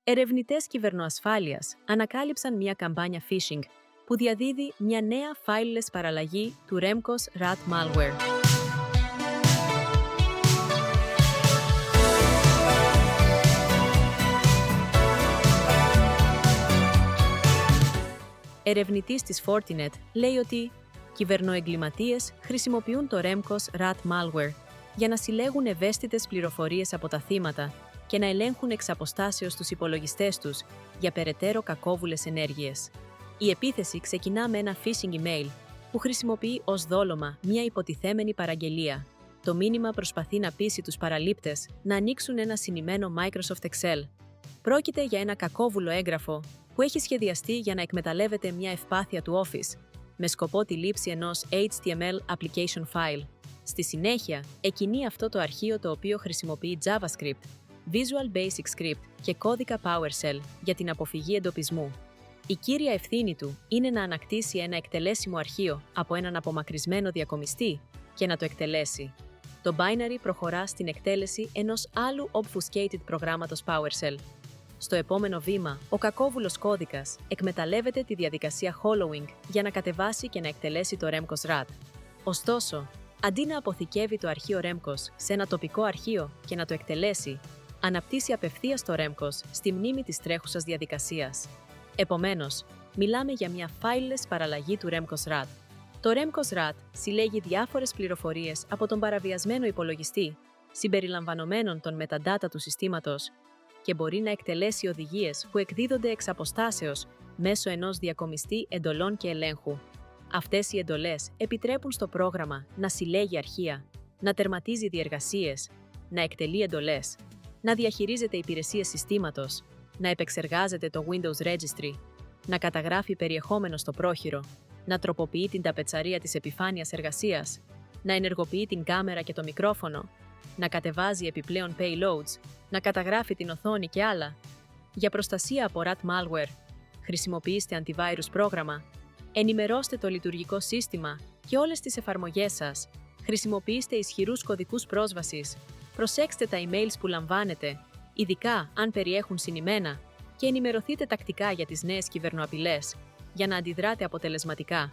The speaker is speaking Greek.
Ερευνητές κυβερνοασφάλειας ανακάλυψαν μια καμπάνια phishing που διαδίδει μια νέα fileless παραλλαγή του Remcos Rat malware. Ερευνητής της Fortinet λέει ότι κυβερνοεγκληματίες χρησιμοποιούν το Remcos Rat malware για να συλλέγουν ευαίσθητες πληροφορίες από τα θύματα και να ελέγχουν εξ αποστάσεως τους υπολογιστές τους για περαιτέρω κακόβουλες ενέργειες. Η επίθεση ξεκινά με ένα phishing email που χρησιμοποιεί ως δόλωμα μια υποτιθέμενη παραγγελία. Το μήνυμα προσπαθεί να πείσει τους παραλήπτες να ανοίξουν ένα συνημμένο Microsoft Excel. Πρόκειται για ένα κακόβουλο έγγραφο που έχει σχεδιαστεί για να εκμεταλλεύεται μια ευπάθεια του Office, με σκοπό τη λήψη ενός HTML application file. Στη συνέχεια, εκκινεί αυτό το αρχείο το οποίο χρησιμοποιεί JavaScript, Visual Basic Script και κώδικα PowerShell για την αποφυγή εντοπισμού. Η κύρια ευθύνη του είναι να ανακτήσει ένα εκτελέσιμο αρχείο από έναν απομακρυσμένο διακομιστή και να το εκτελέσει. Το binary προχωρά στην εκτέλεση ενός άλλου obfuscated προγράμματος PowerShell. Στο επόμενο βήμα, ο κακόβουλος κώδικας εκμεταλλεύεται τη διαδικασία hollowing για να κατεβάσει και να εκτελέσει το Remcos Rat. Ωστόσο, αντί να αποθηκεύει το αρχείο Remcos σε ένα τοπικό αρχείο και να το εκτελέσει, αναπτύσσει απευθείας το Remcos στη μνήμη της τρέχουσας διαδικασίας. Επομένως, μιλάμε για μια fileless παραλλαγή του Remcos Rat. Το Remcos Rat συλλέγει διάφορες πληροφορίες από τον παραβιασμένο υπολογιστή, συμπεριλαμβανομένων των metadata του συστήματος, και μπορεί να εκτελέσει οδηγίες που εκδίδονται εξ αποστάσεως μέσω ενός διακομιστή εντολών και ελέγχου. Αυτές οι εντολές επιτρέπουν στο πρόγραμμα να συλλέγει αρχεία, να τερματίζει διεργασίες, να εκτελεί εντολές, να διαχειρίζεται υπηρεσίες συστήματος, να επεξεργάζεται το Windows Registry, να καταγράφει περιεχόμενο στο πρόχειρο, να τροποποιεί την ταπετσαρία της επιφάνειας εργασίας, να ενεργοποιεί την κάμερα και το μικρόφωνο, να κατεβάζει επιπλέον payloads, να καταγράφει την οθόνη και άλλα. Για προστασία από Rat malware, χρησιμοποιήστε antivirus πρόγραμμα, ενημερώστε το λειτουργικό σύστημα και όλες τις εφαρμογές σας, χρησιμοποιήστε ισχυρούς κωδικούς πρόσβασης, προσέξτε τα emails που λαμβάνετε, ειδικά αν περιέχουν συνημμένα, και ενημερωθείτε τακτικά για τις νέες κυβερνοαπειλές, για να αντιδράτε αποτελεσματικά.